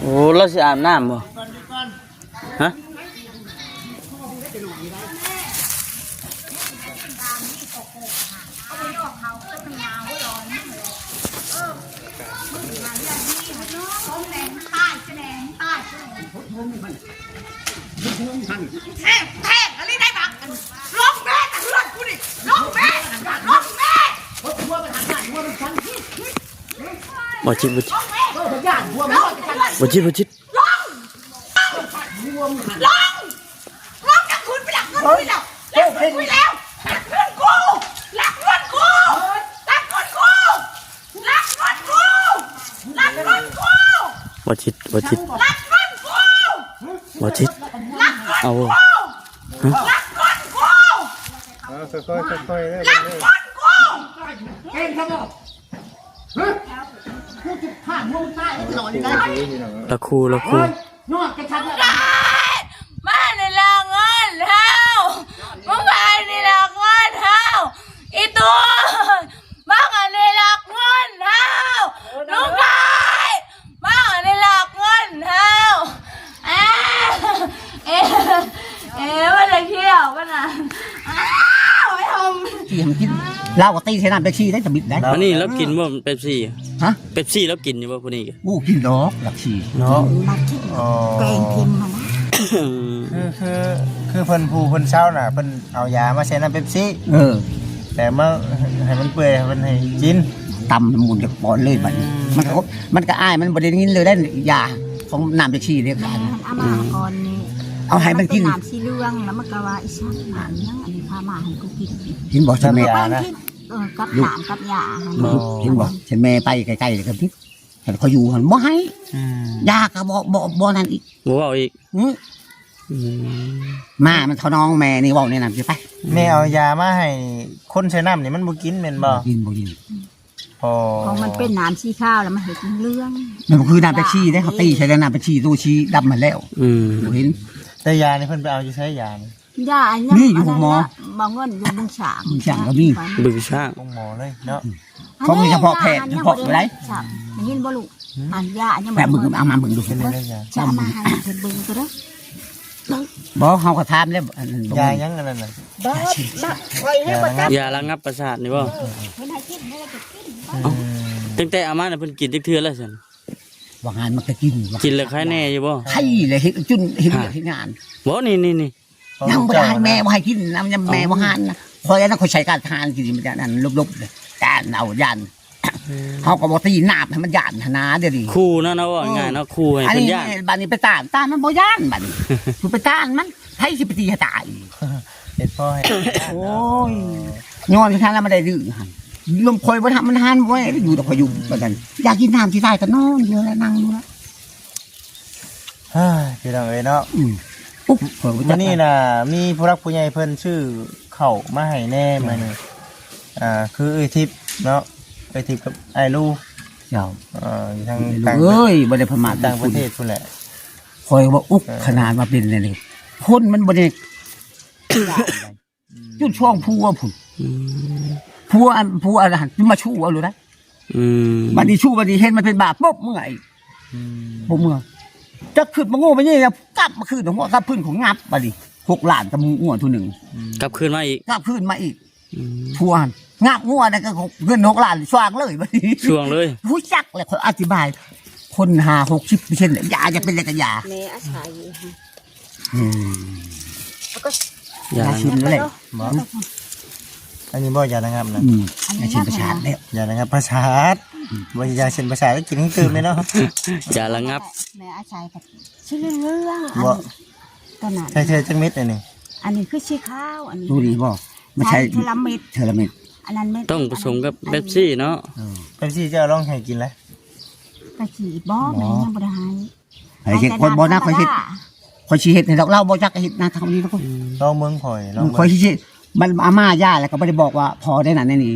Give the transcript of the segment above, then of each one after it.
โอ้เราสิอาบน้ำบ่ฮะแทงอะไรได้บ้างลงแม่แต่เพื่อนกูดิลงแม่บ่จิตบ่จิตบ่จิตบ่จิตลงจากคุณไปหลักเงินกูแล้วหลักเงินกูแล้วหลักเงินกูหลักเงินกูหลักเงินกูหลักเงินกูหลักเงินกูบ่จิตบ่จิตหลักเงินกูบ่จิตเอาหลักเงินกูค่อยๆเลย หลักเงินกูเก่งครับผมพูดจุดผ่านวงใต้หน่อยได้ละครูนอนกระชับเลยมาในลางเงินเท้ามึงไปในลางเงินเท้าอีตัวมาในลางเงินเท้าลูกชายมาในลางเงินเท้ามันเลยเที่ยวมันอ่ะไม่ทำ ที่ทำกินเหล้ากับตีใช้น้ำไปชี้ได้จะบิดได้อันนี้แล้วกินบ่เป๊ปซี่ฮะเป๊ปซี่แล้วกินอยู่บ่ผู้นี้กินดอกหลักชี้เนาะแกงพิมพ์มานะคือเพิ่นเช้าน่ะเพิ่นเอายามาใส่น้ำเป๊ปซี่แต่มาให้มันเปื่อยมันให้กินตำน้ำมูลจากปอนเลยบัดมันก็อ้ายมันบริเวณเลยได้ยาของน้ำไปชี้เรียกกันเอามาก่อนนี่เอาให้มันกินน้ำสีเหลืองแล้วมันก็ว่าอีช่างหานยังอันนี้พามาให้กูกินกินบอกฉันแม่นะกับน้ำกับยากินบอกฉันแม่ไปใกล้ๆเลยครับพี่แต่เขาอยู่หันบ่ให้ยาก็บ่นั่นอีกบ่เอาอีกมามันเขาน้องแม่นี่บอกเนี่ยนะพี่ไปแม่เอายามาให้คนใช้น้ำนี่มันบ่กินแม่นบ่กินของมันเป็นน้ำชีข้าวแล้วมันเห็นเรื่องมันคือน้ำไปชี้ได้เขาตีใช้ได้น้ำไปชี้ตู้ชี้ดำมาแล้วเห็นแต่ยานี่เพิ่นไปเอาอยู่ใช้ยายานี่อยู่หมอบ่เงินอยู่บึงฉางก็มีบึงฉางหมอเลยเนาะเขามีเฉพาะแพทย์เฉพาะอะไรมันยินบ่ลูกอันยายังแบบบึงเอามาบึงดูจะมาให้เพิ่นบึงก็ได้บ่เฮาก็ถามแล้วยายังอันนั้นน่ะยาระงับประสาทนี่บ่ตั้งแต่อามาน่ะเพิ่นกินจักเทื่อแล้วซั่นว่างานมันก็กินแล้วใครแน่อยู่บ่ใครเลยเฮ็ดจุนเฮ็ดงานบ่นี่ยังบ่ได้แม่บ่ให้กินน้ำยำแม่บ่หานนะคอยนั้นคอยใช้การทานกินมันจะนั่นลบๆเลยการเอายันเฮาก็บ่ตีหนาบให้มันย่านหนาเดี๋ยวนี้คู่เนาะว่าง่ายเนาะคู่ให้เพิ่นย่านบัดนี้ไปต้านมันบ่ย่านบัดนี้คือไปต้านมันไผสิไปตีให้ตายเฮ็ดพ่อให้โอ้ยย้อนท่านแล้วมันได้ดื้อหั่นลมคอยบ่ทำมันหานบ่ได้อยู่ดอกพยุงเหมือนกันอยากกินน้ำสิได้ก็นอนอยู่แล้วนั่งอยู่แล้วพี่น้องเอ้ยเนาะวันนี้น่ะมีผู้รักผู้ใหญ่เพิ่นชื่อเข้ามาให้แน่มานี่คือทิพย์เนาะทิพย์กับไอ้ลูอยู่ทางต่างบ่ได้ประมาทต่างประเทศพุ่นแหละคอยว่าอุกขนาดมาเป็นนี่คนมันบ่ได้จุดช่วงผัวพุ่นผัวอะไรมาชู้เอาเลยนะบัดนี้ชู้บัดนี้เห็นมันเป็นบาปปุ๊บเมื่อไงผมเมื่อจะขึ้นมาโง่ไปนี่นะกลับมาขึ้นหัวกลับพื้นของงับบัดนี้6 ล้านกับงัวตัวหนึ่งกลับขึ้นมาอีกผัวงับงัวนั่นก็เงิน6 ล้านช่วงเลยบัดนี้ช่วงเลยผู้จักเลยคนอธิบายคน50-60%ยาจะเป็นอะไรกับยาแม่อาศัยยาชิมเลยอันนี้บ่ยานะครับนะยาเช่นประสาทแล้วยานะครับประสาทบ่ยาเช่นประสาทก็กินให้ตื่นเลยเนาะยาระงับแม่อาศัยกับชื่อเรื่องบ่ขนาดใช่จังเม็ดอันนี้คือชื่อข้าวอันนี้ดูดีบ่ไม่ใช่เทเลเม็ดอันนั้นไม่ต้องผสมกับเป๊ปซี่เนาะเป๊ปซี่จะลองให้กินแล้วกะฉีบ่แม่ยังบ่ได้ให้เฮ็ดคนบ่นะคอยเฮ็ดให้ดอกเล่าบ่จักเฮ็ดนะทางนี้ทุกคนลองเมืองข่อยลองคอยสิมันอาม่าย่าแล้วก็ไม่ได้บอกว่าพอได้นั่นนี่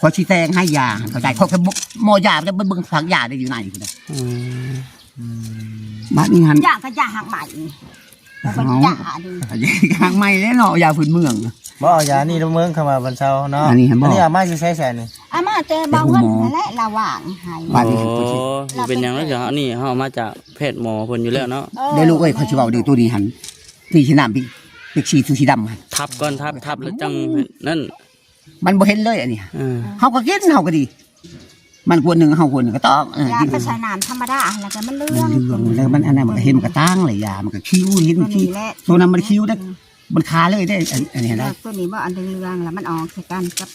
ขอชี้แจงให้ยาเข้าใจเขาแค่หมอยาจะเบิ่งฝักยาได้อยู่ไหนอยู่นะบ้านนี้หันยาก็ยาหักใหม่เป็นยาดีหักใหม่แล้วเนาะยาพื้นเมืองบ่เอายานี่เมืองเข้ามาบรรเทาเนาะอันนี้อาม่าสิใช้แสนนี่ อามาแต่เบาเงินนั่นแหละระหว่างให้ บ้าน โอ้ นี้ เป็นหยังแล้วจ้ะนี่เฮามาจากแพทย์หมอเพิ่นอยู่แล้วเนาะ ได้ลูกเอ้ยเขาสิเว้าเด้อตัวนี้หันที่สิน้ำปีกชีสุสีดำหั่น ทับก่อนทับแล้วจังนั่น มันบ่เห็นเลยอันนี้ เฮาก็กินเฮาก็ดี มันควรหนึงเฮาควรหนึงก็ต้องยา กิน ก็ใช้น้ำธรรมดาแล้วก็มันเลื่ มั อน ง เรื่องแล้วมันอันนั้นมันก็เห็นมันก็ตั้งเลยยามันก็คิ้วเห็นมันคิ้วตัวนั้นมันคิ้วได้มันคาเลยได้อันนี้นะ ตัวนี้ว่าอันเรืองแล้วมันออกใส่กันกับ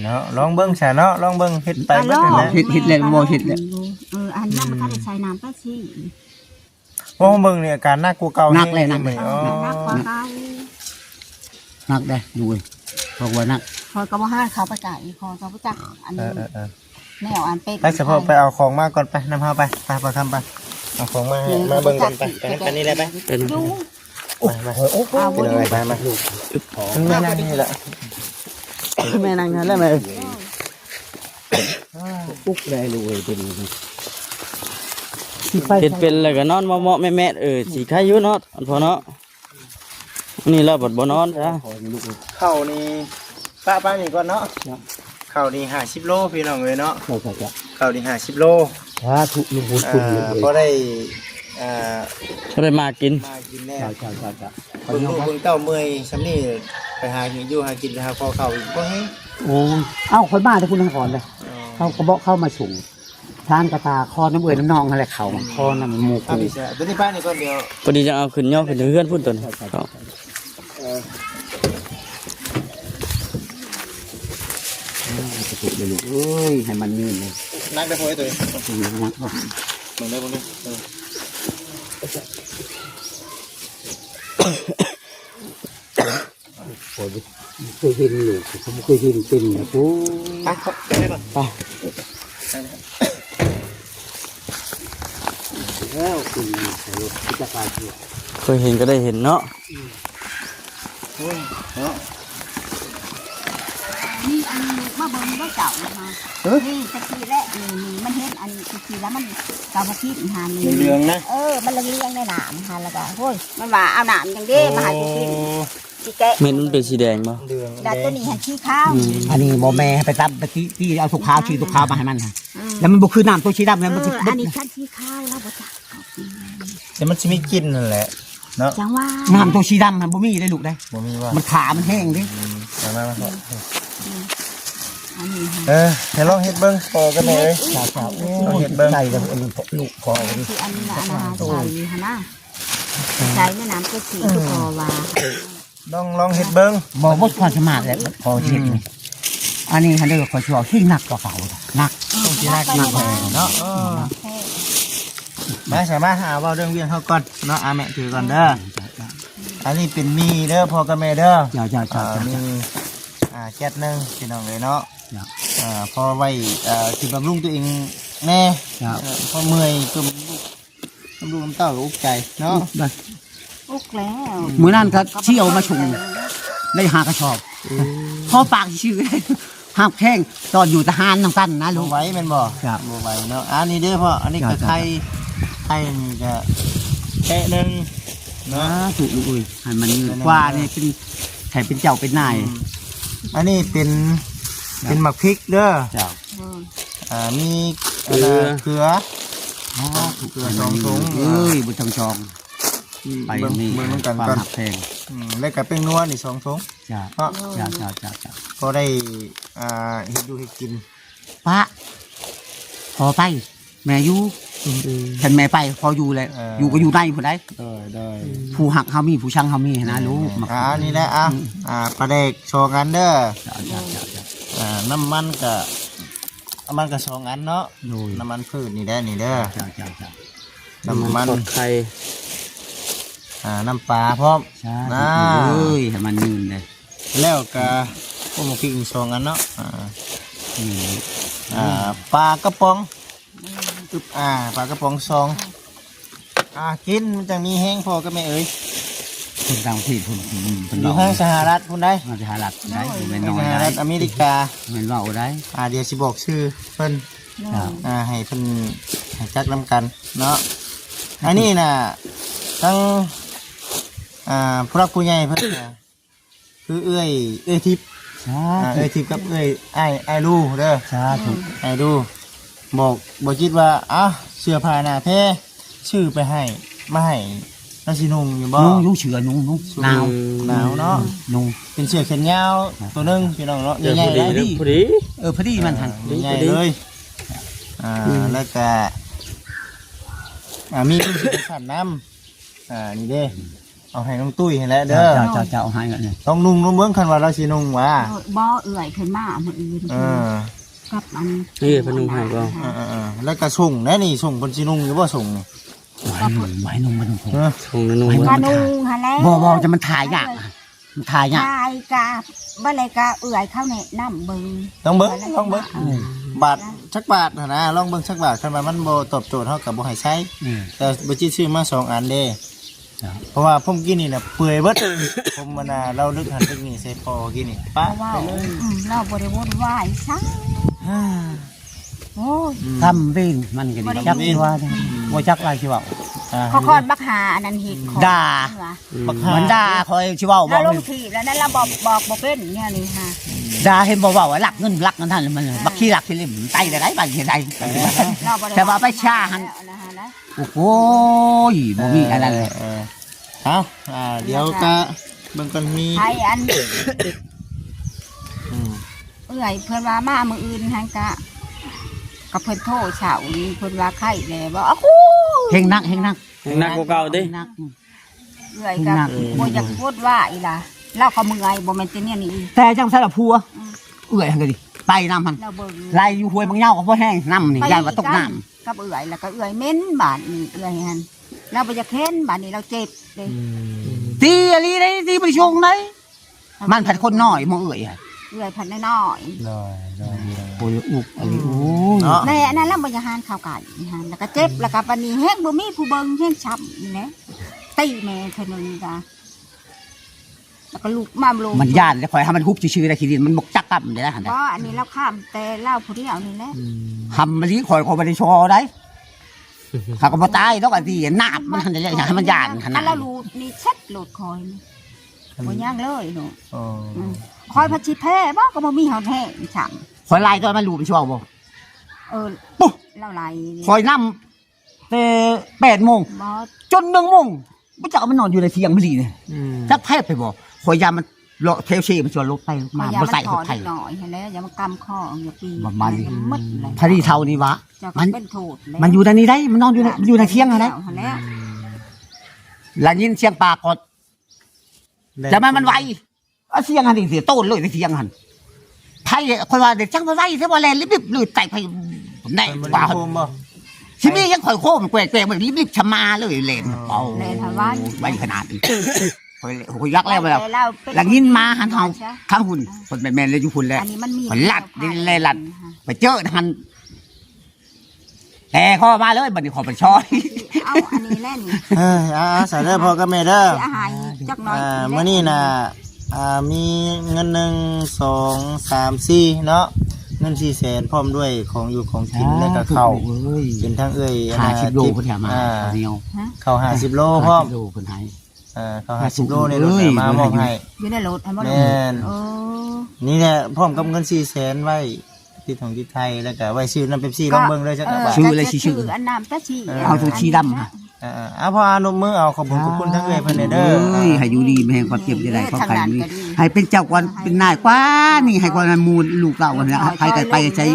เนาะลองเบิ่งซะเนาะลองเบิ่งเฮ็ดไปเบิ่งนะ เฮ็ดแล้วบ่เฮ็ดแล้ว อันนั้นมันก็ได้ใช้น้ำก็สิ ว่าเบิ่งนี่อาการหนักกว่าเก่า หนักเลยหนัก นี่อ๋อ นักกว่าเก่า นักได้ดูเว้ยบอกว่านัก พอก็บ่ให้เขาไปจ่ายพอเขาไปจักอัน เอ นี้ อ แนวอันเป็น ไปเฉพาะไปเอาของมาก่อนไปนำเฮาไปไปคำไปเอาของมาให้มาเบิ่งกันไปไปนี่ได้ไป เป็น ดู มาโอ้โหเป็นอะไรไปมาลูกแม่นั่งนี่แหละ แม่นางนั่นแหละแม่ ปุ๊กได้ลูกเอ้ยเป็น เฮ็ดเป็นแล้วก็นอนเหมาะๆแม่ๆสิใครอยู่เนาะอันพอเนาะนี่เราบ่นอนจ้ะ เข้านี่ป้านี่ก่อนเนาะเข้านี่50โลพี่น้องเอ้ยเนาะ ใช่ๆจ้ะ เข้านี่50โล สาธุลูกบุญคุณลูก พอ เอ้ย ได้ก็ได้มากิน มากินแน่ ใช่ๆ เบิ่งลูกเบิ่งเต้าเมื่อยซำนี่ไปหาอยู่หากินไปหาข้อเข้าอีกบ่ให้ โอ้ยเอ้าคนบ้านที่คุณทางก่อนเลยเขาก็บอกเข้ามาสูงทานกระตาคอน้ำเอ่ยน้ำนองอะไรเขาคอน้ำมูก เอาพี่ซะตัวนี้ป้านี่ก่อนเดียว พอดีจะเอาขึ้นย่อขึ้นเฮือนพุ่นตัวนี้ครับ ถูกเลยลูกเอ้ยให้มันยืนเลย นักได้พอไอ้ตัวนี้ นัก เบิ่งได้บ่เนี่ยเคยเห็นลูกผมเคยเห็นเป็นนะโอ้ย ไปครับได้ป่ะ แล้วคุณใส่รถพิจารณาเถอะ เคยเห็นก็ได้เห็นเนาะ นี่อันมาเบิ่งได้เจ้านะคะนี่ตะกี้แรกนี่มันเห็นอันตะกี้แล้วมันกาบคิดหานี่ เหลืองๆนะ มันเลี้ยงในน้ำค่ะแล้วก็โอ้ยมันว่าเอาน้ำจังเด้มาให้กินสิแกะ เม็ดมันเป็นสีแดงบ่ เหลือง ดัดตัวนี้ให้ขี้ข้าว อันนี้บอแม่ไปตับตะกี้ที่เอาสุขาวชีสุขาวมาให้มันค่ะแล้วมันบุคือน้ำตัวชีดำแล้วมันคือ อันนี้ชั้นขี้ข้าวแล้วบ่จัก แต่มันสิมีกลิ่นนั่นแหละเนาะ จังว่า น้ำตัวชีดำมันบ่มีได้ลูกได้ บ่มีว่า มันขามันแห้งดิ มา อันนี้ ให้ลองเฮ็ดเบิ่งพอกันเลย สาวสาวโอ้ เอาเห็ดเบิ่ง ใส่กับลูกพอเลย คืออันนี้อันนาใส่ฮะนะใส่ในน้ำก็สีก็พอว่า ลองเฮ็ดเบิ่ง บอกว่าความสามารถแหละพอเช็ดนี่อันนี้ฮันเดอร์คอยชัวร์ที่หนักกว่าเก่าหนัก ที่น่ากินเนาะมาสามารถหาเว้าเรื่องเวียนเฮาก่อนเนาะอาแม่ถือก่อนเด้ออันนี้เป็นมีเด้อพ่อกับแม่เด้อ จ้า มีแก๊สนึงพี่น้องเลยเนาะพอไว้กินบำรุงตัวเองแน่พอเมื่อยก็บำรุงน้ำเต้าอุกใจเนาะ อุกแล้ว มือนั่นก็เชี่ยวมาชุงได้หากระชอบพอปากชื่อหักแข้งตอนอยู่ทหารน้ำกันนะ ล ลู ง ก ไว้แม่นบ่ ครับ ลงไว้เนาะอันนี้เด้อพ่ออันนี้ก็ไข่นี่ก็แค่นึง นะ เนาะ ถูกลูกอุ้ยให้มันยืนกว่านี่เป็นแถมเป็นเจ้าเป็นนาย อันนี้เป็นหมักพริกเด้อ เจ้า มีเกลือ อ๋อ เกลือ2ถุง เอ้ยบุญทองจองไปนี่ เบิ่งกัน ความ ก่อน หักแพง แล้วก็เป็นนัวนี่2ถุง จ้า เนาะ จ้า ก็ได้เฮ็ดดูให้กิน ป้าพอไปแม่อยู่ฉันแม่ไปพออยู่เลยอยู่ก็อยู่ในผู้ใด ได้ ผู้หักเฮามีผู้ชังเฮามีนะลูกมา นี่แหละปลาเด็กโชว์กันเด้อ จ้า น้ำมันก็2อันเนาะ โดย น้ำมันพืชนี่ได้อนี่เด้อ จ้า น้ำมัน สดไข่ น้ำปลาพร้อม เอ้ยให้มันยืนเลย แล้วก็พวกหมูพริกอีก2อันเนาะ นี่ ปลากระป๋องปลากระป๋องกินมันจะมีแห้งพอก็ไม่เอ่ย คนต่างประเทศคน อยู่ห้างสหรัฐพุ่นได้ มาสหรัฐได้เป็น อยู่ น้อย สห ได้ รัฐอเมริกา เป็นว่าได้ เดี๋ยวสิบอกชื่อเพิ่น ครับ ให้เพิ่นให้จักนำกันเนาะอันนี้น่ะทั้งผู้รักผู้ใหญ่เพิ่นน่ะคือเอื้อยทิพย์ เอ้ยทิพย์กับเอ้ยไอ้ลูเด้อ สาธุ ไอ้ดูบอกคิดว่าเสื้อผ้าหน้าแพร่ชื่อไปให้มาให้นาสินุ่งอยู่บ่ นุ่งเชือนุ่งหนาว หนาวเนาะ นุ่ง เป็นเสื้อแขนยาวตัวหนึงพี่น้องเนาะ เดี๋ยว ใหญ่ พอ ๆ ดี เลย พอดี พอดีมันทัน ใหญ่ๆเลยแล้วก็มีผู้สิสั่นน้ำนี่เด้เอาให้น้องตุ้ยให้แล้วเด้อ เจ้าเอาให้กันเลย ต้องนุ่งเบิ่งคันว่าเราสินุ่งว่า บ่เอื่อยขึ้นมามื้ออื่น เออ กับอัน นี่พนุ่งให้ก็ แล้วก็ส่งแน่นี่ส่งเพิ่นสินุ่งอยู่บ่ส่งนี่ ไว้นุ่งมันนุ่ง เออ ส่งนุ่ง กะนูหั่นแหละ บ่จะมันถ่ายยากมันถ่ายยาก ถ่ายกะบ่เลยกะเอื่อยเข้าแนะนำเบิ่ง ต้องเบิ่งบาทสักบาทนะลองเบิ่งสักบาทคันว่ามันบ่ตอบโจทย์เฮาก็บ่ให้ใช้ แต่บ่จิซื้อมา2อันเด้เพราะว่าผมกินนี่น่ะเปื่อยเบิด ผมมันน่ะเราลึกหันตึกนี่ใส่พอกินนี่ปะ ว่า ไปเลย เราบ่ได้วนวายซะโอ้ย ทำวิ่งมันก็ดีจักว่าบ่จักว่าสิว่า เขาคอดบักหาอันนั้นเฮ็ดของ ด่า มันด่าคอยสิเว้าบ่ แล้วลงทีแล้วนั้นเราบอกบ่เป็นเนี่ยนี่ฮะ ด่าเห็นบ่เว้าว่าลักเงินท่านมันบักขี้ลักสิลิ่มไตได้บาดสิได้ เราบ่ได้ แต่ว่าไปชาหัน นะ โอ้โหบ่มีอะไรเลย เอาเดี๋ยวก็เบิ่งกันมี ไผอันเอื่อยเพิ่นว่ามามื้ออื่นหั่นกะก็เพิ่นโทรเช้านี้เพิ่นว่าไข้แน่บ่อ้าว เฮงนัก นักกว่าเก่าติ เอื่อยก็บ่อยากพูดว่าอีล่ะเราก็เมื่อยบ่แม่นแต่เนี่ยนี่ แต่จังซั่นล่ะผัวเอื้อยหั่นก็ดิไปน้ำมัน เราเบิ่ง ไล่อยู่ห้วยบางเหย้าก็บ่แห้งน้ำนี่ย่านว่าตกน้ำ กับเอื่อยแล้วก็เอื่อยเหม็นบาดนี่เอื่อยหั่นเราบ่อยากเห็นบาดนี้เราเจ็บเด้ ตีอะไรได้ตีไปชงได้มันผัดคนน้อยมองเอื่อยอ่ะ เอื่อยพันน้อย โอ้ยอุกอะไรโอ้ย เนาะ ๆแม่อันนั้นเราบ่อยากหานข้าวไก่หั่นแล้วก็เจ็บแล้วก็ปานนี้แฮงบ่มีผู้เบิ่งแฮงช้ำนี่แหละตีแม่เพิ่นนึงจ้ะแล้วก็ลูกมาลูก มันย่านแล้วคอยให้มันฮุบชื่อๆได้ขี้ดินมันบกจักกับมันได้หันได้ บ่อันนี้เราข้ามแต่เล่าผู้เดียวนี่แหละ ทำมันที่คอยบ่ได้ชอได้ข้าก็บ่ตายดอกอันที่นาบมันหันได้อยากให้มันย่านขนา อั ด นละลูกนี่เช็ดโลดคอยนี่บ่ย่างเลยหนู อ๋อ คอยพัชิแพ้บ่ก็บ่มีเฮาแท้ฉัง คอยไล่ตัวมันรู้ไปช่วงบ่ ปุ๊บเล่าไหล คอยนำแต่8 โมง บ่ จน1 โมงบ่จักมันนอนอยู่ในเถียงมันนี่จักแทบไปบ่คอยยามมันเลาะเทลชีมันชวนลงไปมาบ่ใส่หดไทย หน่อยให้แล้วอย่ามากำคออย่าปี ประมาณนี้ มืดเลย พอดีเท่านี้วะ จะ มัน เป็นโทษแล้ว มันอยู่ในนี้ได้ มันนอนอยู่ในเที่ยงอะไร แล้ว แล้วยินเสียงปากกดจะมันไวเสียงหันเสียโต้นเลยในเที่ยงหันไพ่คนว่าเด็กจังมาไวเสียว่าแลนรีบๆเลยไต่ไปแน่ มัน ว่า โคมบ่ ชิมี่ยังข่อยโค้งแกว่งๆมันรีบๆชะมาเลยเลนเอา เลยทำว่า ไวขนาดนี้ข่อยยักแล้วแล้วหลังยินมาหันเฮาข้างหุ่นคนแม่นเลยอยู่หุ่นแล้ว อันนี้มันมี มันลัดดินเลยลัด ไปเจอหันแต่ข้อมาเลยบัดนี้ขอไปช้อย เอาอันนี้แหละนี่ สาเด้อพ่อกับแม่เด้อ เสียหายจักหน่อย มื้อนี้น่ะมีเงิน1 2 3 4เนาะเงิน400,000พร้อมด้วยของอยู่ของกินแล้วก็ข้าวเป็นทั้งเอ้ย 50 โลเพิ่นหามาเดียว ข้าว50 โลพร้อม โลเพิ่นให้ ข้าว50 โลในรถมามอบให้ อยู่ในรถอันบ่ แม่น โอ้ นี่แหละพร้อมกับเงิน400,000ไว้ที่ของที่ไทยแล้วก็ไว้ซื้อน้ำเป๊ปซี่ลองเบิ่งเลยจักบาท ชื่ออะไรชื่อ อันน้ำตะชี เอาตัวชีดำฮะ พออนมมือเอาขอบคุณทั้งเอ้ยเพิ่นเด้อ ให้อยู่ดีไม่ให้ความเจ็บใดๆความขันนี้ให้เป็นเจ้ากวนเป็นนายกว่านี่ให้กวนมูลลูกเก่ากันนะให้ไปใช้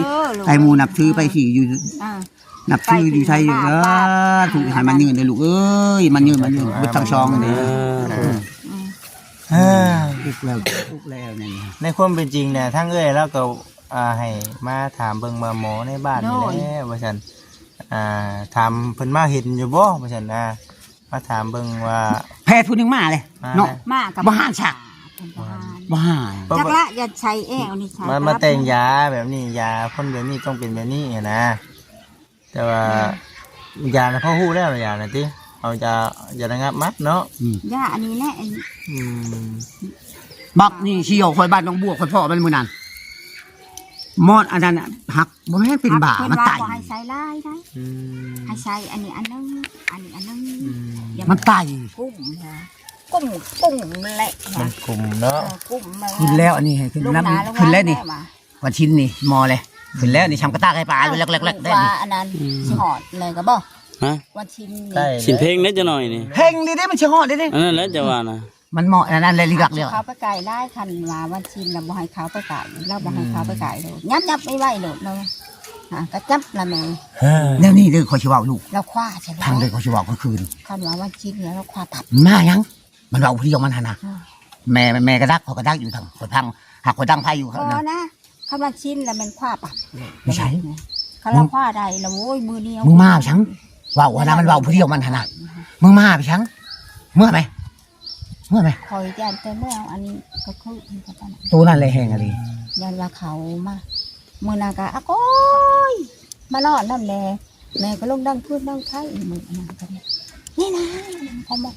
ให้มูนับถือไปขี่อยู่นับถืออยู่ใช้ถูกให้มันยืนเลยลูกเอ้ยมันยืนบึ้ทั้งช่องเลยทุกแล้วนี่ ในความเป็นจริงเนี่ยทั้งเอ้ยแล้วก็ให้มาถามเบิ่งมาหมอในบ้านนี่แหละว่าซั่นถามเพิ่นมาเห็นอยู่บ่ว่าซั่นมาถามเบิ่งว่า แพทย์ผู้นึงมาเลยเนาะ มากับ บ้านฉากบ้าน จักละอย่าใช้แอวนี่ใช้ มาแต่งยาแบบนี้ยาคนแบบนี้ต้องเป็นแบบนี้นะแต่ว่ายาน่ะพ่อฮู้แล้วยาน่ะติเอาจะระงับมัดเนาะ ย่าอันนี้แหละ บักนี่เชี่ยวคอยบ้านน้องบัวคอยพ่อมันมือนั้นมอดอันนั้นหักบ่แม่เป็นบ่ามันไต ให้ใช้ลายได้ให้ใช้อันนี้อันนึงอันนี้อันนึง มันไต กุ้มเหรอ กุ้มแหละ มันกลุ่มเนาะ กุ้มมา ขึ้นแล้วอันนี้ขึ้นน้ำขึ้นแล้วนี่วันชิ้นนี่มอเลยขึ้นแล้วนี่ชำกระตากให้ปลาเล็กๆได้ ว่า นี่ อันนั้นสิหอดเลยก็บ่ ฮะ วันชิน ใช่ สินเพลงนิดจะหน่อยนี่ เพ่งดีได้มันเชื่อหอดได้ อันนั้นแหล้วจะว่านะ มันเหมาะนั่นเลยลิกักเดียว เขาไปไก่ไล่คันว่าวันชินเราบ่ให้เขาไปไก่เราบ่ให้เขาไปไก่เลยยับไม่ไหวเลยเนาะก็จับละแม่ แล้วนี่เด้อคอยชิว่าลูก เราคว้าใช่ไหม ทางเลยคอยชิว่าก็คืน คันว่าวันชินเนี่ยเราคว้าตับ มายังมันเอาที่ยองมันหนะแม่กระดักพอกระดักอยู่ทางคอยพังหักคอยดังไพ่อยู่ พ ข้าง อ นั้น นะคำว่าชินแล้วมันคว้าปับ ไม่ใช่ เขาเราคว้าได้แล้วโว้ยมือเดียว มึงมาไปชังว่าวนะมันว่าวผู้เดียวมันหนะมึงมาไปชังเมื่อไหม คอยยันแต่เมื่ออันนี้ก็คือ ตัวนั่นเลยแหงอะไร ยันว่าเขามามือนากะอะโก้ยมานอนนั่นแหละแม่ก็ลงดังพูดดังไทยมือนะก็นี่นะเขาบอก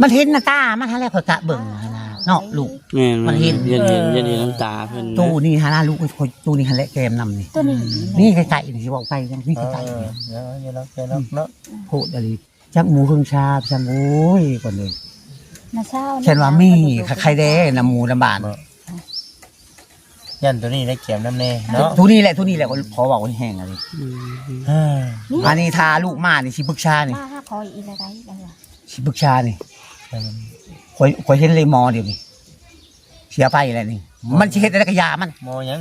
มันเห็นหน้าตามันอะไรคอยกะเบิ่งนะเนาะลูก แม่ มันเห็น ยันน้ำตาเพิ่น ตู้นี่ฮะนะลูกคอยตู้นี่ฮะและแกมนำนี่ ตัวนี้ นี่ไก่ๆนี่สิบอกไปยังนี่ไก่ เนาะอย่ารักใจรักเนาะ ๆพูดอะไรจักหมูเครื่องชาจังโอ้ยก่อนเลย นะเช้า เช่นว่ามีไข่แดงน้ำหมูน้ำบาน ยันตัวนี้ได้เก็บน้ำแน่เนาะ ทุนี่แหละพอบอกว่าแห้งอะไร อ่า อันนี้ทาลูกมานี่ชิบึกชานี่ มาคอยอีอะไรได้ล่ะ ชิบึกชานี่คอยเห็นเลยมอเดี๋ยวนี้เสียไปอะไรนี่มันจะเห็นแต่กระยามัน มอยัง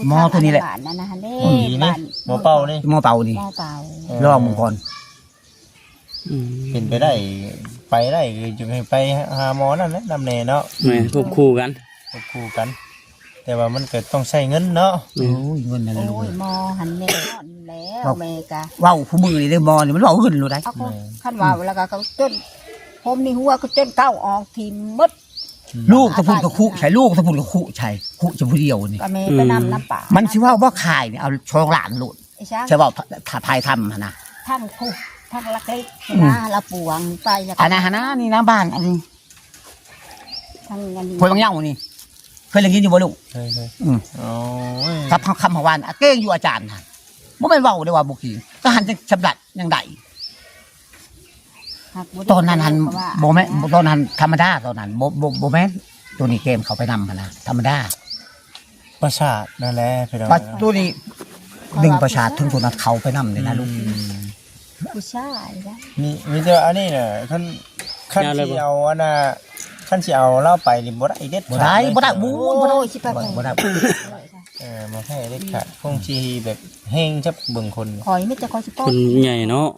หม้อตัวนี้แหละ บ้านนั่นนะเด้ นี่นี่หมอเป่านี่ มอเป่านี่ หม้อเป่า ลองมึงก่อน เป็นไปได้ไปได้จะไปหาหมอนั่นแหละน้ำแน่เนาะ แม่ควบคู่กัน ควบคู่กัน แต่ว่ามันเกิดต้องใช้เงินเนาะ โอ้ยเงินอะไรลูก โอ้ยหม้อหันแม่นอนแล้วแม่กะ ว้าวผู้มือนี่ได้มอนี่มันว้าวขึ้นรู้ได้ เอาก็ขั้นว่าแล้วก็จนผมนี่หัวก็จนเก้าออกทีมมด ลูกตะพุ่นกับคุใช่ลูกตะพุ่นกับคุใช่คุจะผู้เดียวนี่ ก็แม่ไปนำน้ำป่า มันสิว่าขายนี่เอาช่องหลานลูก ไอ้ช้าง ใช่ว่าถ้าพายทำนะ ทั้งคุทั้งลักเล็กนะละปวงไปแล้ว อันนั้นนี่นะบ้านอันนี้ ทั้งอันนี้ ควยบางอย่างนี่เคยเรียนอยู่บ่ลูก เคย อืม โอ้ย ครับคำหวานเก้งอยู่อาจารย์ค่ะบ่แม่นเว้าได้ว่าบุกีก็หันจะชำรัดยังได้ตอนนั้นหันบ่แม่นตอนนั้นธรรมดาตอนนั้นบ่แม่นตัวนี้เกมเขาไปนำหั่นนะธรรมดา ประสาทนั่นแหละพี่น้อง ปัจตัวนี้ดึงประชาถึงตัวนั้นเขาไปนำเลยนะลูก ผู้ชายนะ มีแต่อันนี้น่ะขั้นสิเอาอันน่ะขั้นสิเอาเล่าไปนี่บ่ได้เด็ด บ่ได้บ่ได้บู โอ้ยชิบะ บ่ได้ มาให้เด็ดขาดคงสิแบบแห้งจับเบิ่งคน คอยไม่จะคอยสิ ค ป๊อบ นใหญ่เนาะ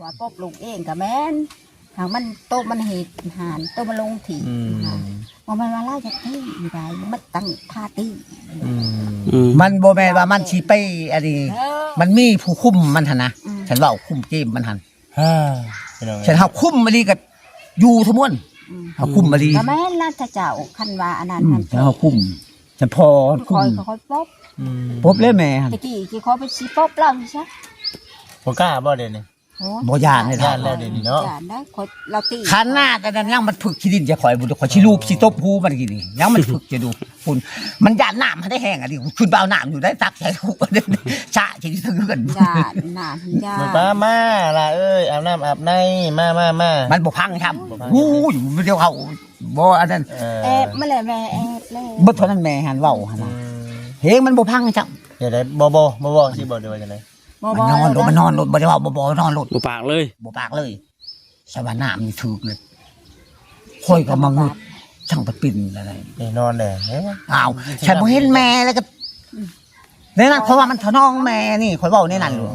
ว่าป๊อบลูกเองกับแม่นหางมันโตมันเห็ดหานโตมันลงถี่ว่ามันว่าไล่จากที่อยู่ได้มันตั้งท่าตี มันบ่แม่นว่ามันสิไปอันนี้มันมีผู้คุมมันหั่นนะฉันเว้าคุมเกมมันหั่น พี่น้อง ฉันเฮาคุมมาลีก็อยู่ทั้งมวลเฮาคุมมาลี ก็แม่นน่าจะเจ้าคันว่าอันนั้น ฉันเฮาคุมฉันพอ ค คุ อ ม ยคอยป๊อบ ปุ๊บเลยแม่หั่น ตะกี้ที่เขาไปซีป๊อบเราใช่ บ่กล้าบ่เดี๋ยวนี้ บ่ย่านเลย ย่านแล้วเดี๋ยวนี้เนาะ ย่านได้คอยเราตี ขนาดอันนั้นยังมันฝึกขี้ดินจะข่อยบ่ข่อยสิรูปสิตบหูมันกินนี่ยังมันฝึกจะดูคุณมันย่านน้ำมันได้แห้งอ่ะดิคุณบ่เอาน้ำอยู่ได้ตักใส่หูชะสิถึงกัน ย่านหนาย่าน ป้ามาล่ะเอ้ยอาบน้ำอาบในมา มันบ่พังครับโอ้ยเดี๋ยวเขาบ่อันนั้น แอบมาเลยแม่แอบเลย บ่เท่านั้นแม่หันเว้าหั่นน่ะเฮงมันบ่พังจัง อย่าได้บ่สิบ่ได้ว่าจังได๋ มันนอนรถบ่ได้เว้าบ่นอนรถ บ่ปากเลย บ่ปากเลยสวรรค์น้ำนี่ถูกเลยค่อยก็มางึดช่างไปปิ่นอะไร นี่นอนแหละ อ้าวฉันบ่เห็นแม่แล้วก็เนี่ยนะเพราะว่ามันทะนองแม่นี่ข่อยเว้าในนั้นอยู่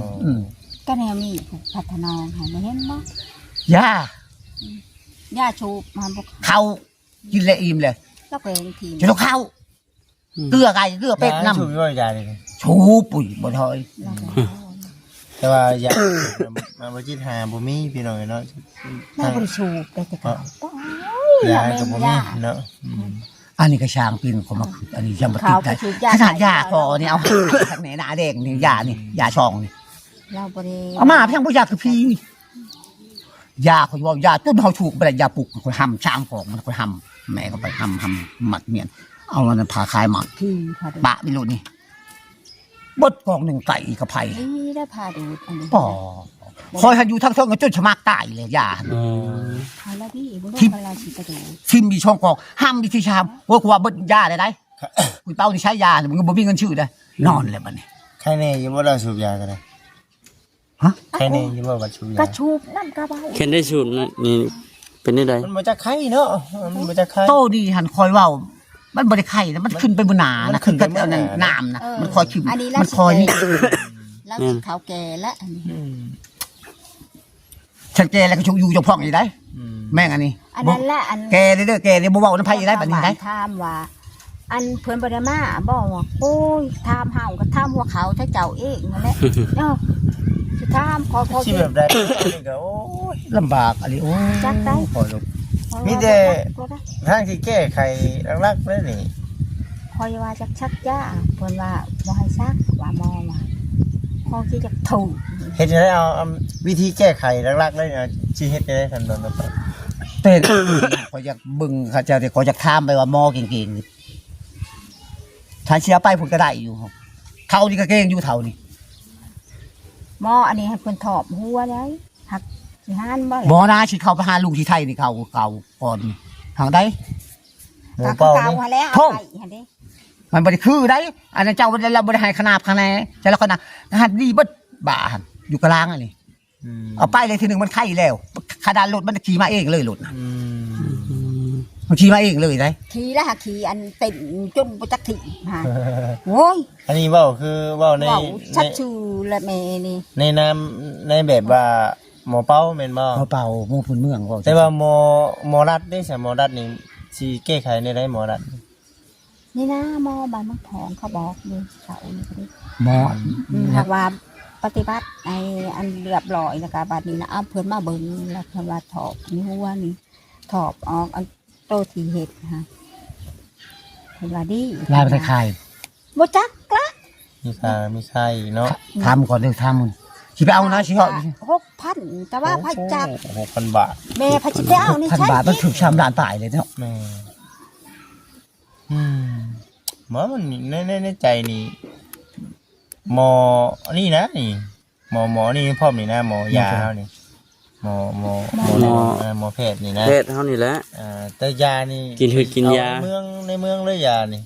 ก็แนวมีพัฒนาเห็นไหมเห็นไหม ย่า ย่าชูมาบอก เขากินเลยอิ่มเลย แล้วก็เองทีม จะต้องเข้าเกลือไก่เกลือเป็ดน้ ชูบ่ยานี่ ำชูปุ๋ยบ่ถอย แต่ว่าอย่ามาบ่จิตหาบ่มีพี่น้องเนาะ แม่บริชูแต่แต่เขา ยาก็บ่มีเนาะ อันนี้ก็ช่างปิ่นเขามาคืออันนี้ยังบ่ติดได้ขนาดยาพอนี่เอาทางไหนหน้าแดงนี่ยานี่ยาช่องนี่ เราบริ เอามาเพียงบ่ยาคือพี่ยาเขาว่ายาต้นเฮาถูกบ่ได้ยาปลุกค่อยห้ำช้างของมันค่อยห้ำแม่ก็ไปห้ำหมัดเมียนเอามันพาคายหมัด ที่พาดู ปะไม่รู้นี่บดกองหนึ่งไก่กับไผ่ นี่ได้พาดูอันนี้ ป่อ คอยหันอยู่ทางเทิงก็จนฉมักตายเลยยา ใครละพี่บ่รู้เวลาสิกระดูก ทิมมีช่องกองห้ามมีที่ชามว่ากูว่าเบิดยาได้ได้กูเป้านี่ใช้ยามึงบ่มีเงินชื่อได้นอนเลยบัดนี้ ใครแน่อยังว่าเราสูบยากันเลย ฮะ ใครแน่อยังว่าบัดสูบยาก ระชูบนั่นกระเบา เข็นได้สูตรนะนี่เป็นได้ใด มันมาจากไข่เนาะมันมาจากไข่ โตดีหันคอยเว้ามันบ่ได้ไข่นะมันขึ้นไปบนหนานะขึ้นไปเอานั่นน้ำนะมันคอยขึ้น อันนี้ มันคอยนี่ แล้วสิเขาแก่และอันนี้ ฉันแกแล้วก็ชูอยู่เจ้าพ่องอยู่ได้แม่งอันนี้ อันนั้นแหละอัน แกเด้อแกเด้อบ่เว้าน้ำไผอยู่ได้บัดนี้ได้ ถามว่า อันเพิ่นบ่ได้มาบอกว่าโอ้ยถามเฮาก็ถามหัวเขาถ้าเจ้าเองนั่นแหละเนาะสิถามขอ ที่แบบใดนี่ก็โอ้ย ลำบากอันนี้โอ้ย จักได้ ขอลูก มีแต่ ทางที่แก้ไขรักๆเลยนี่ คอยว่าจักชักยาเพิ่นว่าบ่ให้ซักว่าหมอว่าพอที่จะถูก เฮ็ดได้เอาวิธีแก้ไขรักๆเลยเนี่ยสิเฮ็ดได้ทันตอนนั้น เป็นขอยอยากเบิ่งเขาเจ้าที่ขอยอยากถามไปว่าหมอเก่งๆนี่ถ้าเชียไปผมก็ได้อยู่ครับเท่านี้ก็เก่งอยู่เท่านี้ หมออันนี้ให้เพิ่นถอบหัวได้หักสิหานบ่ หมอนะสิเข้าไปหาลูกที่ไทยนี่เก่าก่อนนี่ทางใด หมู ก็ เป่า เก่า นี่ หัวแล้ว โถ่ เอาไปหั่นเด้ มันบ่ได้คือได้อันนั้นเจ้าเราบ่ได้ให้ขนาบคะแนนแต่ละคนน่ะหัดดีเบิดบ้าหั่นอยู่กลางอันนี้เอาไปเลยทีหนึงมันไข้แล้วขนาดรถมันขี่มาเองเลยรถน่ะมันขี่มาเองเลยได้ ขี่แล้วหักขี่อันเต็มจนบ่จักถิ่ฮะโอ้ย อันนี้เว้าคือเว้าใน เว้าชัดชื่อละแม่นี่ ในนามในแบบว่าหมอเป้าแม่นบ่ เอาเป่าหมู่พื้นเมืองว่า แต่ว่าหมอรัฐได้ใช่หมอรัฐนี่สิแก้ไขในได้หมอรัฐ นี่นะหมอบ้านมังทองเขาบอกอยู่เสานี่ก็ได้ หมอ หากว่าปฏิบัติไอ้อันเรียบร้อยแล้วก็บัดนี้นะเอาเพิ่นมาเบิ่งแล้วเพิ่นว่าถอบนี่หัวนี่ถอบออกอันโตที่เฮ็ดฮะเพิ่นว่าดี ลายไปคาย บ่จักละ มีไข้เนาะ ทำก่อนเด้อทำมันสิไปเอานะสิเหาะ 6,000แต่ว่าพระจัก 6,000 บาท แม่พระสิไปเอานี่ พัน ใช่ บาทมันถึงชามด่านตายเลยเนาะ แม่หมอมันในใจนี่หมอนี่นะนี่หมอนี่พร้อมนี่นะหมอยาเฮานี่หมอแพทย์นี่นะ แพทย์เฮานี่แหละ แต่ยานี่ กินหืดกินยา ในเมืองเลยยานี่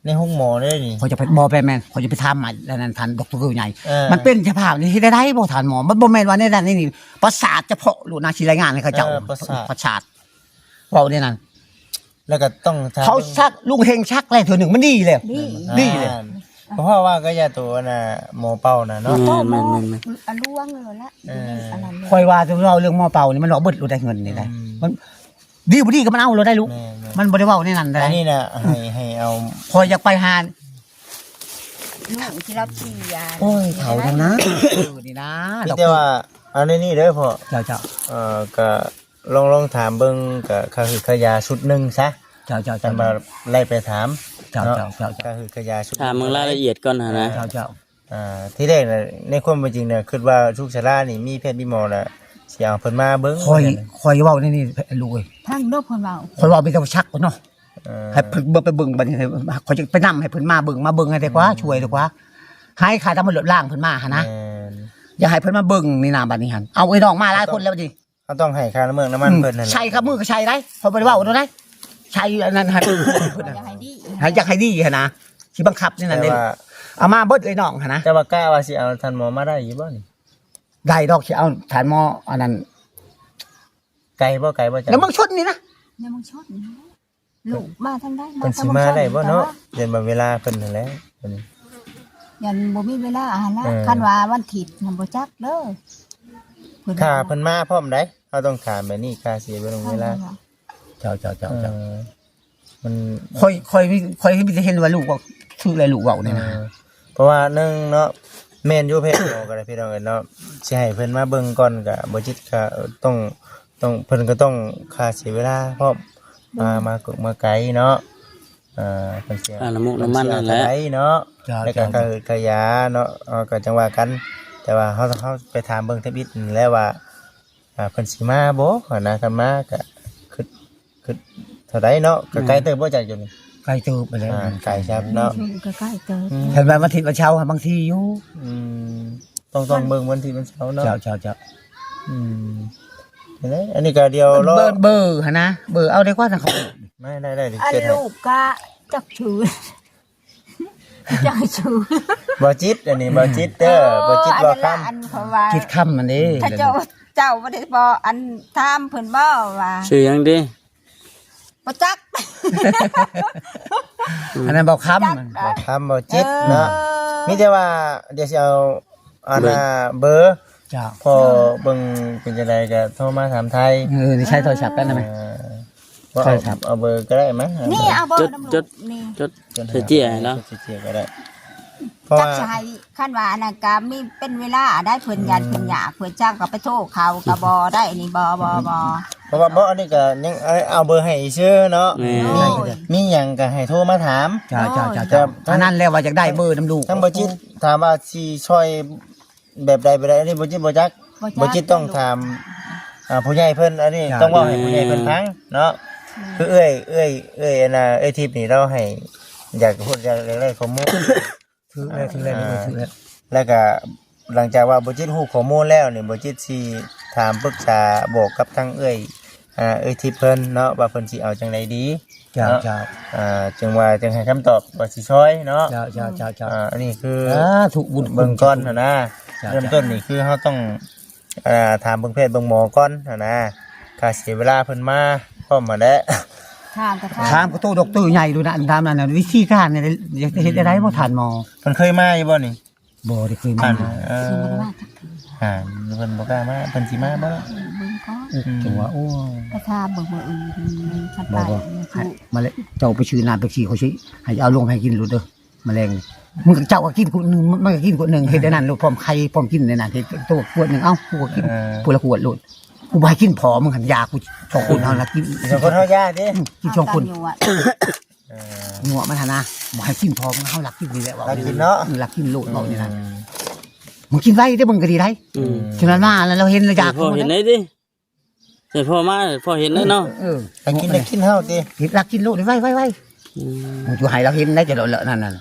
ในห้องหมอเลยนี่ เขาจะไปบอไปแมนเขาจะไปทำมาแล้วนั่นทันดอกตัวใหญ่ เออ มันเป็นสภาพนี่ที่ได้บ่ทานหมอมันบ่แม่นว่าในด้านนี้ประสาทจะเพาะลูกนาชีรายงานให้เขาเจ้าประสาทเว้าในนั้น แล้วก็ต้องทำ เขาชักลุงเฮงชักแล้วเทื่อหนึงมันดีเลย ดี ดีเลย เพราะว่าก็ยาตัวน่ะหมอเป้าน่ะเนาะ โตหมอ แม่น อันล่วงเลยละอันนั้นเลย คอยว่าจะเราเรื่องหมอเป่านี่มันหลอกเบิดรู้ได้เงินนี่ได้มันดีบ่ดีก็มันเอาเราได้ลูก แม่ มันบ่ได้เว้าในนั้น ๆ ได้ อันนี้น่ะให้เอา คอยอยากไปหา ลูกที่เราขี่ยา โอ้ยเขาจังนะนี่นะ พี่แต่ว่าเอาในนี่เด้อพ่อ เจ้าเจ้า ก็ลองถามเบิ่งก็คือขยาชุดหนึงซะ เจ้าเจ้า จันมาไล่ไปถาม เจ้า เนาะ เจ้าเจ้า ก็คือขยาชุด ถามมึงรายละเอียดก่อนนะ เจ้าเจ้า ที่แรกน่ะในความเป็นจริงน่ะคิดว่าทุกชรานี่มีแพทย์มีหมอน่ะสิเอาเพิ่นมาเบิ่ง คอยเว้าในนี่ลูกเอ้ย พังเด้อเพิ่นเว้า คอยเว้าไปแต่ว่าชักเนาะ เออ ให้เพิ่นเบิ่งไปเบิ่งบัดนี้คอยจะไปนำให้เพิ่นมาเบิ่งให้ได้กว่าช่วยดีกว่าให้ขายตามมันลดล่างเพิ่นมาหั่นนะ แม่น อย่าให้เพิ่นมาเบิ่งนี่นะบัดนี้หั่นเอาไอ้น้องมาหลายคนแล้วบัดนี้ เขาต้องให้ค่าน้ำมันเพิ่นนั่นแหละ ใช่ครับมือก็ใช่ได้พอบ่ได้เว้าโดนได้ใช่อันนั้นให้ อยากให้ดี อยากให้ดีหั่นนะสิบังคับนี่นั่น แต่ เด้ ว่า เอามาเบิดไอ้น้องหั่นนะ แต่ว่ากล้าว่าสิเอาท่านหมอมาได้อยู่บ่นี่ ได้ดอกสิเอาฐานหมออันนั้น ไกลบ่จัง แล้วมึงชดนี่นะ เนี่ยมึงชดนี่ลูกมาทางใด เพิ่นสิมาได้บ่เนาะเรียนบ่เวลาเพิ่นนั่นแหละเพิ่น ยันบ่มีเวลาอาหารนะ เออ คันว่าวันถิดนำบ่จักเด้อ ถ้าเพิ่นมาพร้อมได้เราต้องถามแบบนี้ค่าเสียเวลา เจ้า มัน ค่อยมีแต่เห็นว่าลูกว่าชื่ออะไรลูกเว้านี่นะ เพราะว่าหนึงเนาะแม่นอยู่เพศหมอก็ได้พี่น้องเอ้ยเนาะสิให้เพิ่นมาเบิ่งก่อนก็บ่จิตก็ต้องเพิ่นก็ต้องค่าเสียเวลาเพราะมาไกลเนาะเพิ่นเสีย น้ำมูกน้ำมันนั่นแหละ ไกลเนาะ เจ้า แล้วก็กะยาเนาะก็จังว่ากัน แต่ว่าเฮาไปถามเบิ่งเทปอิดนี่แหล้วว่าเพิ่นสิมาบ่นะคันมาก็คือเท่าใดเนาะก็ไกลเติบบ่จากอยู่นี่ ไกลเติบไปแล้ว ไกลครับเนาะ ก็ใกล้เกิด เห็นว่าวันอาทิตย์วันเช้าบางทีอยู่ อืม ต้องเบิ่งวันที่มันเสาร์เนาะ เจ้า อืมเห็นไหมอันนี้ก็เดียวรอ เบอร์หั่นนะเบอร์เอาได้กว่าทางเขา ไม่ได้ อัน เจ็ดให้ ลูกก็จักชื่อจักชื่อ บ่จิตอันนี้บ่จิตเด้อบ่จิตบ่คำ อันเขาว่า คิดค่ำมันเด้ ถ้าเจ้าบ่ได้บ่อันถามเพิ่นบ่ว่า ชื่อหยังดิ บ่จัก อันนั้นบอกค่ำ จัก มัน อะ คำบ่จิตเนาะมีแต่ว่าเดี๋ยวสิเอาอันน่ะเบอร์ เจ้า พอเบิ่งเป็นจังไดก็โทรมาถามไทย นี่ใช้โทรศัพท์ได้ไหม ว่า ใช่ครับ เอาเบอร์ก็ได้มั้ย นี่เอาเบอร์น้ำลูกนี่ จดใส่เจี้ยให้แล้ว เจี้ยก็ได้เพราะ จัก ว่า สิให้คันว่าอันนั้นก็มีเป็นเวลาได้เพิ่นยันเพิ่นอยากเพิ่นจ้างก็ไปโทรเขาก็บ่ได้อันนี้บ่ เพราะว่าบ่อันนี้ก็ยังเอาเบอร์ให้ชื่อเนาะ แม่ โอ้ย มีหยังก็ให้โทรมาถาม เจ้าอันนั้นแล้วว่าอยากได้เบอร์น้ำลูก ทั้งบ่จิตถามว่าสิช่วยแบบใดบ่ได้อันนี้บ่จิตบ่จักบ่จิตต้องถามผู้ใหญ่เพิ่นอันนี้ต้องเว้าให้ผู้ใหญ่เพิ่นฟังเนาะคือเอ้ยอันน่ะเอ้ยทิพย์นี่เราให้อยากพูดอยากได้ข้อมูล ถือแล้ว แล้วก็หลังจากว่าบ่จิตฮู้ข้อมูลแล้วนี่บ่จิตสิถามปรึกษาบอกกับทางเอ้ยทิพย์เพิ่นเนาะว่าเพิ่นสิเอาจังไดดี เจ้า จึงว่าจึงให้คำตอบว่าสิช่วยเนาะ เจ้า อันนี้คือ ถูกบุญ เบิ่งก่อนนะ จ้ะ เริ่มต้นนี่คือเฮาต้องถามเบิ่งเพศเบิ่งหมอก่อนนะค่าเสียเวลาเพิ่นมาพร้อมมาแล้ว ถามก็ ถามก็โตดอกตื้อใหญ่ดูนะถามนั่นน่ะวิธีการเนี่ยอยากเฮ็ดได้บ่ทันหมอ เพิ่นเคยมาอยู่บ่นี่ บ่ได้เคยมา คือบ่ได้ว่าจักคือ เพิ่นบ่กล้ามาเพิ่นสิมาบ่ เบิ่งก่อน ตัวโอ้ ก็ถามเบิ่งอื่นคันไป มาเลยเจ้าไปชื่อน้ำไปขี่เขาสิให้เอาลงให้กินรู้เด้อแมลงนี่มึงเจ้าก็กินคนนึงมันก็กินคนนึงเฮ็ดได้นั่นลูกพร้อมไข่พร้อมกินได้นั่นเฮ็ดตัวขวดนึงเอ้ากูก็กินผู้ละขวดโลดกูบ่ให้กินพอมึงหันยากูสองคนเอาละกิน สองคนเฮายาดิ กินสองคน อยู่อะ งัวมันหั่นนะบ่ให้กินพอมึงเฮารักกินนี่แหละว่า รักกินเนาะ รักกินโลดเว้านี่นะมึงกินไว้ได้มึงก็ดีได้ฉะนั้นมาแล้วเราเห็นแล้วอยาก พ่อเห็นได้ดิใส่พ่อมาพ่อเห็นได้เนาะ ไปกินได้กินเฮาติ เห็นรักกินโลดไว้มึงอยู่ให้เราเห็นได้จะเลอะนั่นน่ะ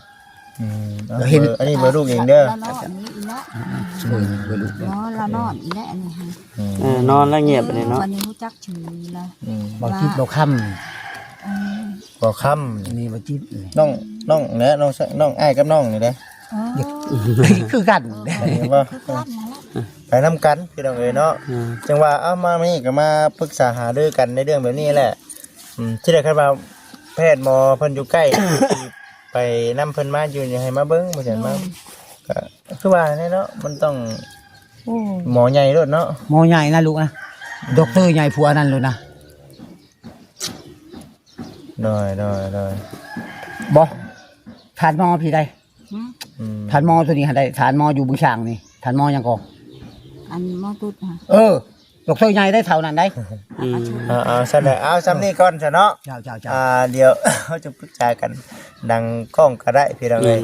เราเห็นอันนี้บ่ลูกเองเด้อ ละนอนนี้อีละ สวยบ่ลูก เนาะละนอนอีละอันนี้ฮะ นอนแล้วเงียบไปเลยเนาะ วันนี้รู้จักชื่อละ บ่คิดบ่ค่ำ บ่ค่ำ นี่บ่จิต น้องเนี่ยน้องอ้ายกับน้องนี่เด้ คือกัน ว่า คือกันนั่นแหละ ไปนำกันพี่น้องเอ้ยเนาะจังว่าเอามานี่ก็มาปรึกษาหารือกันในเรื่องแบบนี้แหละที่ได้คันว่าแพทย์หมอเพิ่นอยู่ใกล้ ไปนำเพิ่นมาอยู่นี่ให้มาเบิ่งบ่ซั่นมาก็คือว่าแน่เนาะมันต้องหมอใหญ่โลดเนาะ หมอใหญ่นะลูกนะด็อกเตอร์ใหญ่ผัวนั่นเลยนะ น้อยบ่ทานหมอพี่ได้ อืม ทานหมอตัวนี้ได้ทานหมออยู่บึงช่างนี่ทานหมอยังก่อ อันมอตุดฮะ ด็อกเตอร์ใหญ่ได้เท่านั้นได้ เอาซั่นแหละเอาซ้ำนี้ก่อนซะเนาะ เจ้า เดี๋ยว เขาจะปรึกษากันดังกล้องก็ได้พี่น้องเอ้ย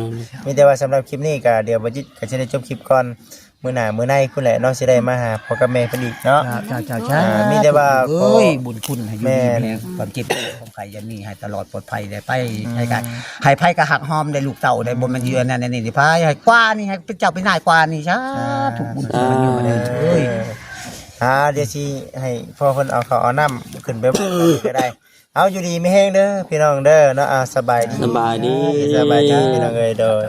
มีแต่ว่าสำหรับคลิปนี้ก็เดี๋ยวบ่จิตก็สิได้จบคลิปก่อนมื้อหน้ามื้อในพุ่นแหละเนาะสิได้มาหาพ่อกับแม่เพิ่นอีกเนาะ ใช่ มีแต่ว่า บุญคุณให้อยู่ดีแม่ความคิดของใครยันนี่ให้ตลอดปลอดภัยได้ไปให้กันให้ไผก็หักหอมได้ลูกเต่าได้บ่มันเยือนนั่นนี่พายให้กว่านี่ให้เป็นเจ้าเป็นนายกว่านี่ซะถูกบุญคุณมันอยู่มาได้เอ้ย เดี๋ยวสิให้พ่อเพิ่นเอาข้าวเอาน้ำขึ้นไปก็ได้ เอาอยู่ดีไม่แห้งเด้อพี่น้องเด้อเนาะสบายดี สบายดี พี่น้องเอ้ยโดย